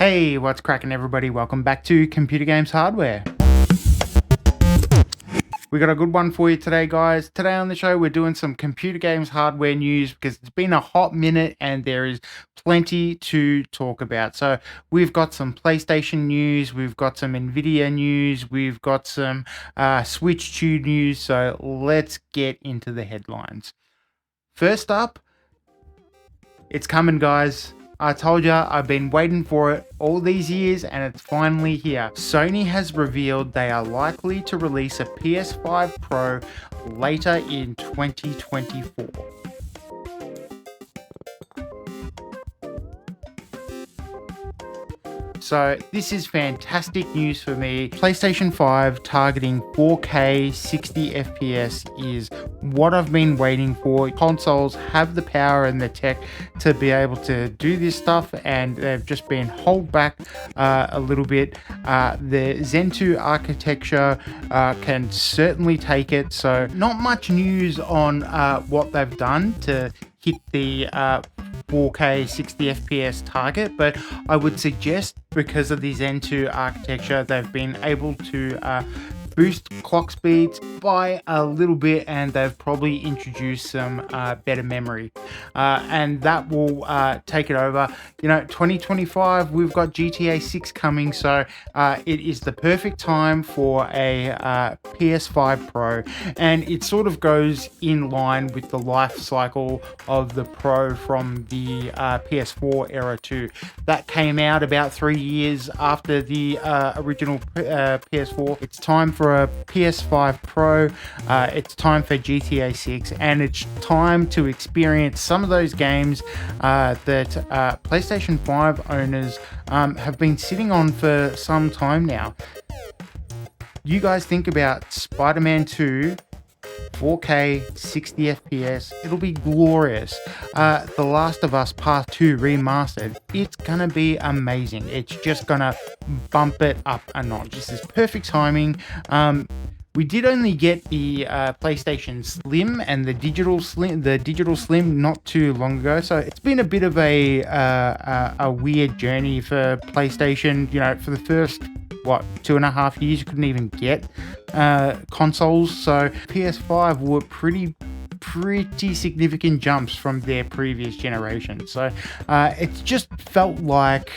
Hey, what's cracking everybody? Welcome back to Computer Games Hardware. We got a good one for you today, guys. Today on the show, we're doing some computer games hardware news because it's been a hot minute and there is plenty to talk about. So we've got some PlayStation news, we've got some NVIDIA news, we've got some Switch 2 news. So let's get into the headlines. First up, it's coming, guys. I told ya, I've been waiting for it all these years and it's finally here. Sony has revealed they are likely to release a PS5 Pro later in 2024. So this is fantastic news for me. PlayStation 5 targeting 4K 60 FPS is what I've been waiting for. Consoles have the power and the tech to be able to do this stuff, and they've just been held back a little bit. The Zen 2 architecture can certainly take it. So not much news on what they've done to hit the 4K 60 FPS target, but I would suggest because of the Zen 2 architecture, they've been able to boost clock speeds by a little bit, and they've probably introduced some better memory, and that will take it over. 2025, we've got GTA 6 coming, so it is the perfect time for a PS5 Pro, and it sort of goes in line with the life cycle of the Pro from the PS4 era too. That came out about 3 years after the original PS4. It's time for a PS5 Pro, it's time for GTA 6, and it's time to experience some of those games that PlayStation 5 owners have been sitting on for some time now. You guys think about Spider-Man 2, 4K 60 FPS, it'll be glorious. The Last of Us Part 2 remastered, it's gonna be amazing. It's just gonna bump it up a notch. This is perfect timing. We did only get the PlayStation Slim and the digital Slim not too long ago, so it's been a bit of a weird journey for PlayStation. For the first 2.5 years, you couldn't even get consoles, so PS5 were pretty significant jumps from their previous generation. So it's just felt like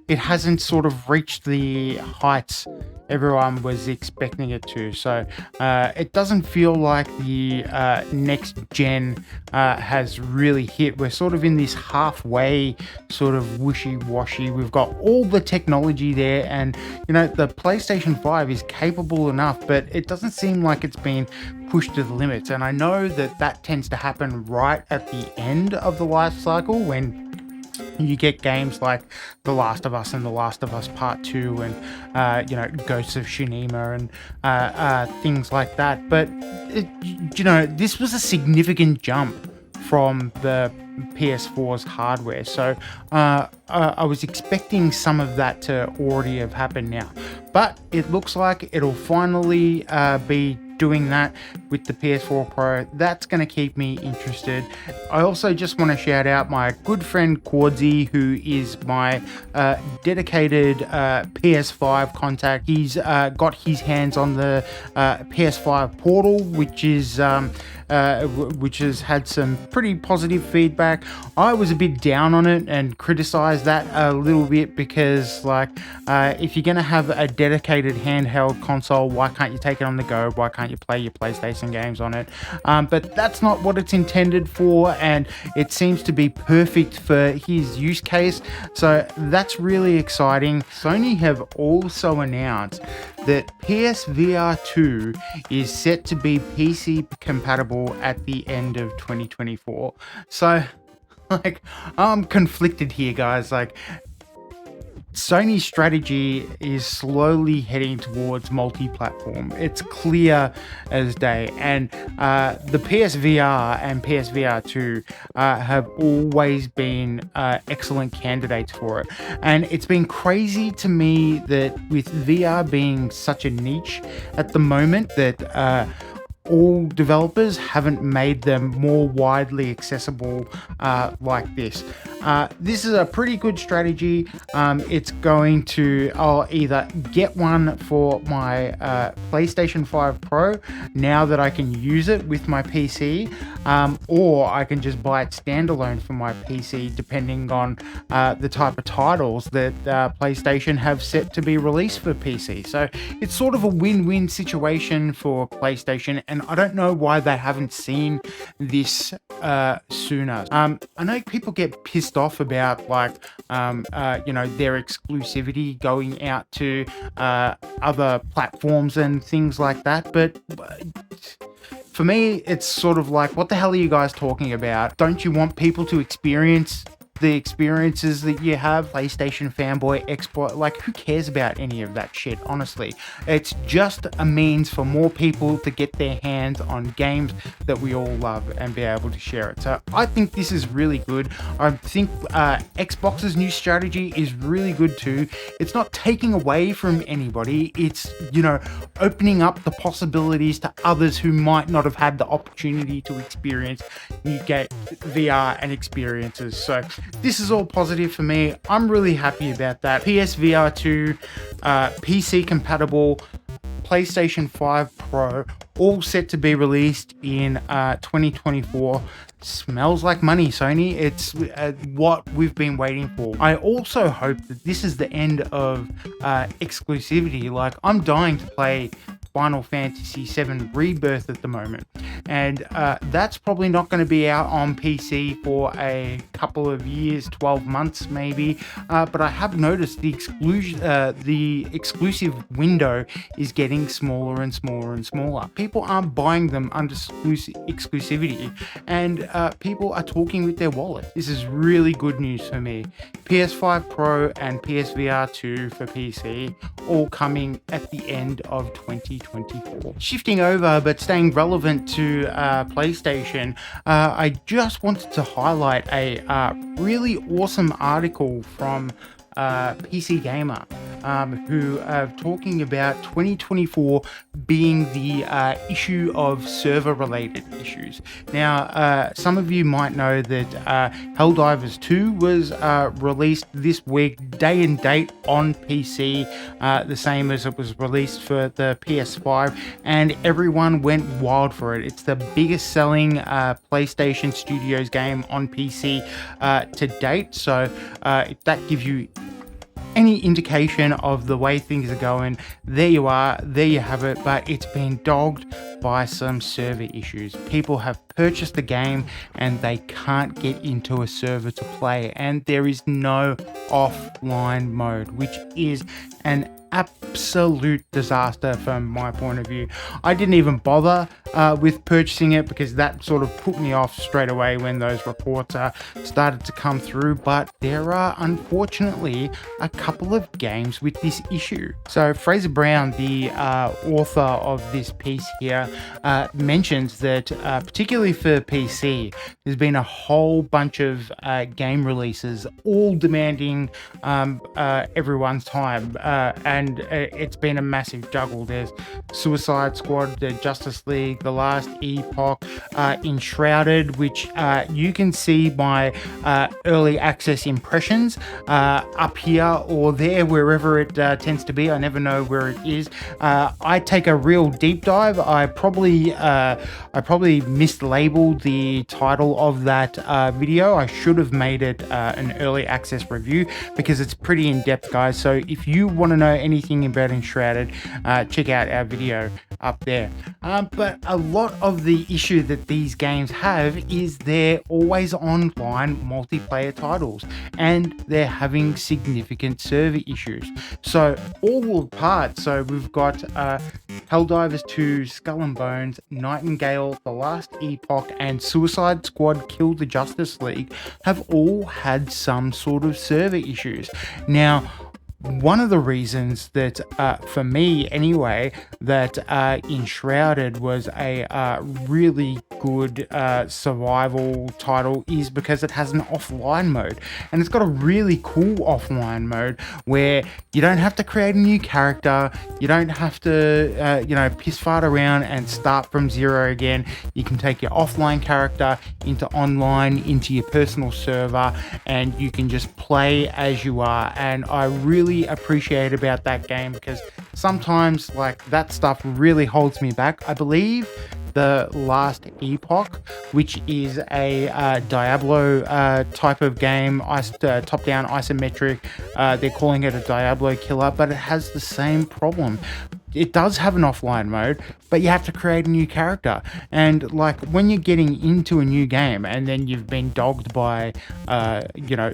it hasn't sort of reached the heights everyone was expecting it to. So it doesn't feel like the next gen has really hit. We're sort of in this halfway sort of wishy-washy. We've got all the technology there, and the PlayStation 5 is capable enough, but it doesn't seem like it's been pushed to the limits. And I know that tends to happen right at the end of the life cycle when you get games like The Last of Us and The Last of Us Part 2 and, Ghosts of Tsushima and things like that. But, this was a significant jump from the PS4's hardware. So I was expecting some of that to already have happened now. But it looks like it'll finally be doing that with the PS4 Pro. That's going to keep me interested. I also just want to shout out my good friend Quadzy, who is my dedicated PS5 contact. He's got his hands on the PS5 Portal, which has had some pretty positive feedback. I was a bit down on it and criticized that a little bit because, if you're going to have a dedicated handheld console, why can't you take it on the go? Why can't you play your PlayStation games on it? But that's not what it's intended for, and it seems to be perfect for his use case. So that's really exciting. Sony have also announced that PSVR 2 is set to be PC compatible at the end of 2024. So, I'm conflicted here, guys. Sony's strategy is slowly heading towards multi-platform. It's clear as day, and the PSVR and PSVR 2 have always been excellent candidates for it. And it's been crazy to me that with VR being such a niche at the moment, that all developers haven't made them more widely accessible like this. This is a pretty good strategy. It's going to, I'll either get one for my PlayStation 5 Pro now that I can use it with my PC, or I can just buy it standalone for my PC, depending on the type of titles that PlayStation have set to be released for PC. So it's sort of a win-win situation for PlayStation, and I don't know why they haven't seen this sooner. I know people get pissed off about like their exclusivity going out to other platforms and things like that, but for me, it's sort of like, what the hell are you guys talking about? Don't you want people to experience the experiences that you have? PlayStation fanboy, Xbox, like, who cares about any of that shit, honestly? It's just a means for more people to get their hands on games that we all love and be able to share it. So I think this is really good. I think Xbox's new strategy is really good too. It's not taking away from anybody. It's, opening up the possibilities to others who might not have had the opportunity to experience new game VR and experiences. So this is all positive for me. I'm really happy about that. PSVR 2, PC compatible, PlayStation 5 Pro, all set to be released in 2024. Smells like money, Sony. It's what we've been waiting for. I also hope that this is the end of exclusivity. Like, I'm dying to play Final Fantasy VII Rebirth at the moment, and that's probably not going to be out on PC for a couple of years, 12 months maybe, but I have noticed the exclusive window is getting smaller and smaller and smaller. People aren't buying them under exclusivity, and people are talking with their wallet. This is really good news for me. PS5 Pro and PSVR 2 for PC all coming at the end of 2024. Shifting over but staying relevant to PlayStation, I just wanted to highlight a really awesome article from PC Gamer, who are talking about 2024 being the issue of server-related issues. Now, some of you might know that Helldivers 2 was released this week, day and date on PC, the same as it was released for the PS5, and everyone went wild for it. It's the biggest selling PlayStation Studios game on PC to date, so if that gives you any indication of the way things are going, there you are, there you have it. But it's been dogged by some server issues. People have purchased the game and they can't get into a server to play, and there is no offline mode, which is an absolute disaster from my point of view. I didn't even bother with purchasing it because that sort of put me off straight away when those reports started to come through, but there are unfortunately a couple of games with this issue. So Fraser Brown, the author of this piece here, mentions that particularly for PC, there's been a whole bunch of game releases all demanding everyone's time, and it's been a massive juggle. There's Suicide Squad, the Justice League, The Last Epoch, Enshrouded, which you can see my early access impressions up here or there, wherever it tends to be. I never know where it is. I take a real deep dive. I probably mislabeled the title of that video. I should have made it an early access review because it's pretty in-depth, guys. So if you want to know anything about Enshrouded, check out our video up there. But a lot of the issue that these games have is they're always online multiplayer titles, and they're having significant server issues. So all apart, so we've got Helldivers 2, Skull and Bones, Nightingale, The Last Epoch, and Suicide Squad Kill the Justice League have all had some sort of server issues. Now, one of the reasons that, for me anyway, that Enshrouded was a really good survival title is because it has an offline mode, and it's got a really cool offline mode where you don't have to create a new character, you don't have to piss fart around and start from zero again. You can take your offline character into online, into your personal server, and you can just play as you are. And I really appreciate about that game, because sometimes like that stuff really holds me back. I believe the last Epoch, which is a Diablo type of game, top-down isometric. They're calling it a Diablo killer, but it has the same problem. It does have an offline mode, but you have to create a new character. And like when you're getting into a new game and then you've been dogged by,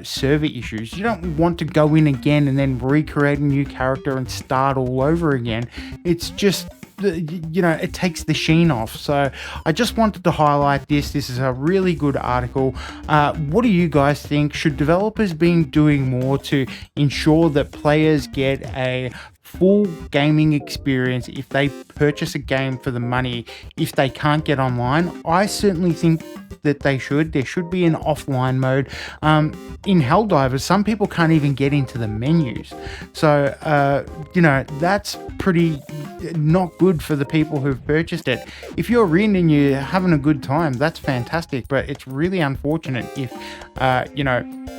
server issues, you don't want to go in again and then recreate a new character and start all over again. It's just, it takes the sheen off. So I just wanted to highlight this. This is a really good article. What do you guys think? Should developers be doing more to ensure that players get a full gaming experience if they purchase a game for the money if they can't get online? I certainly think that they should. There should be an offline mode. In Helldivers, some people can't even get into the menus. So, that's pretty not good for the people who've purchased it. If you're in and you're having a good time, that's fantastic, but it's really unfortunate if,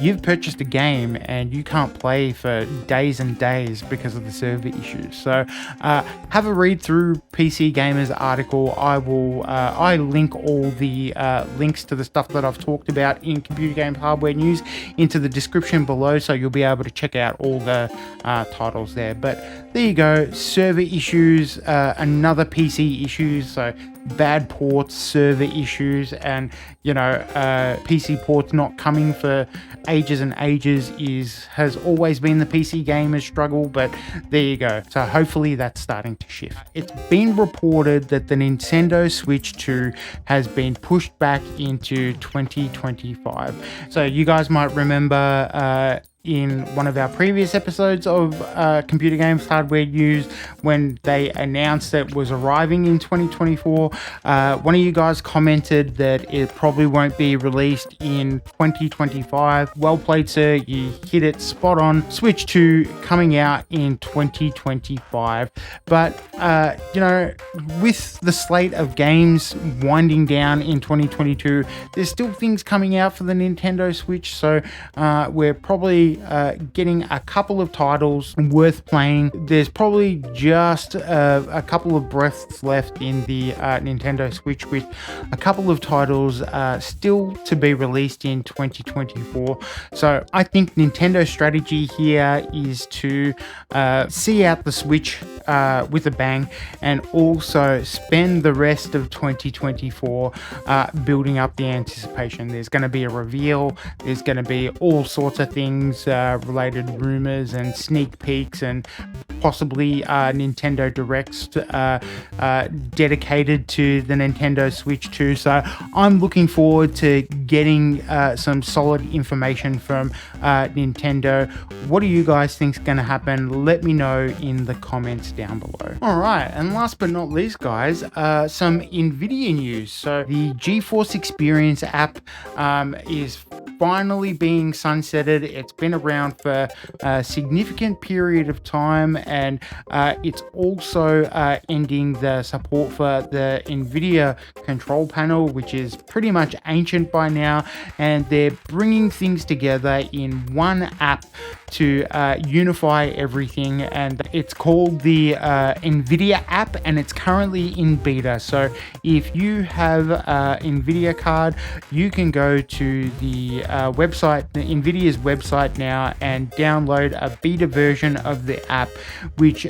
you've purchased a game and you can't play for days and days because of the server issues. So have a read through PC Gamer's article. I link all the links to the stuff that I've talked about in Computer Games Hardware News into the description below, so you'll be able to check out all the titles there. But there you go, server issues, another PC issues, so bad ports, server issues, and PC ports not coming for ages and ages has always been the PC gamer's struggle, but there you go. So hopefully that's starting to shift. It's been reported that the Nintendo Switch 2 has been pushed back into 2025. So you guys might remember in one of our previous episodes of Computer Games Hardware News, when they announced that it was arriving in 2024, one of you guys commented that it probably won't be released in 2025. Well played, sir. You hit it spot on. Switch 2 coming out in 2025. But, with the slate of games winding down in 2022, there's still things coming out for the Nintendo Switch. So we're probably getting a couple of titles worth playing. There's probably just a couple of breaths left in the Nintendo Switch, with a couple of titles still to be released in 2024. So I think Nintendo's strategy here is to see out the Switch with a bang, and also spend the rest of 2024 building up the anticipation. There's going to be a reveal. There's going to be all sorts of things, related rumors and sneak peeks, and possibly Nintendo Directs dedicated to the Nintendo Switch 2. So I'm looking forward to getting some solid information from Nintendo. What do you guys think is going to happen? Let me know in the comments down below. All right, and last but not least, guys, some NVIDIA news. So the GeForce Experience app is finally being sunsetted. It's been around for a significant period of time, and it's also ending the support for the NVIDIA control panel, which is pretty much ancient by now, and they're bringing things together in one app to unify everything, and it's called the NVIDIA app, and it's currently in beta. So if you have an NVIDIA card, you can go to the website, the NVIDIA's website now, and download a beta version of the app, which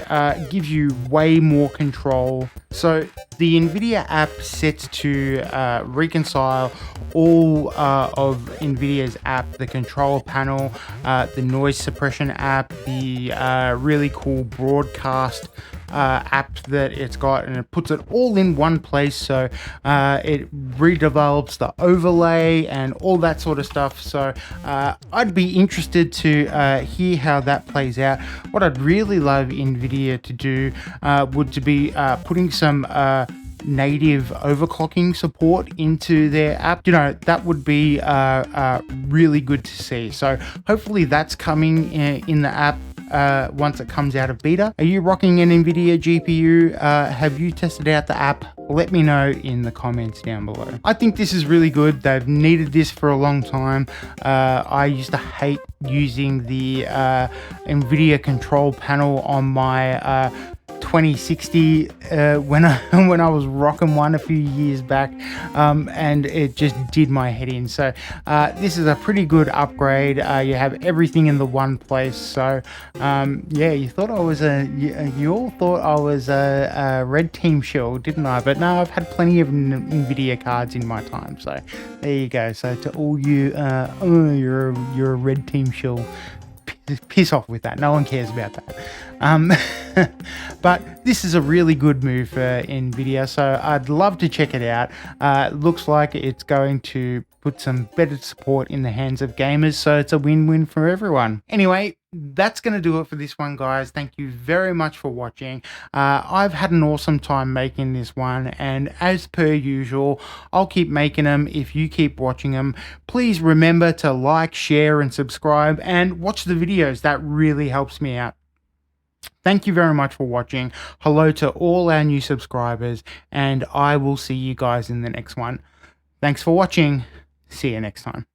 gives you way more control. So the NVIDIA app sets to reconcile all of NVIDIA's app, the control panel, the noise suppression app, the really cool broadcast app that it's got, and it puts it all in one place. So it redevelops the overlay and all that sort of stuff. So I'd be interested to hear how that plays out. What I'd really love NVIDIA to do would to be putting some native overclocking support into their app. You know, that would be really good to see. So hopefully that's coming in the app once it comes out of beta. Are you rocking an NVIDIA GPU? Have you tested out the app? Let me know in the comments down below. I think this is really good. They've needed this for a long time. I used to hate using the NVIDIA control panel on my 2060 when I was rocking one a few years back, and it just did my head in. So this is a pretty good upgrade. You have everything in the one place. So yeah, you all thought I was a red team shill, didn't I? But no, I've had plenty of NVIDIA cards in my time. So there you go. So to all you, you're a red team shill. Piss off with that. No one cares about that. But this is a really good move for NVIDIA, so I'd love to check it out. It looks like it's going to put some better support in the hands of gamers, so it's a win-win for everyone. Anyway, that's going to do it for this one, guys. Thank you very much for watching. I've had an awesome time making this one, and as per usual, I'll keep making them if you keep watching them. Please remember to like, share, and subscribe, and watch the videos. That really helps me out. Thank you very much for watching. Hello to all our new subscribers, and I will see you guys in the next one. Thanks for watching. See you next time.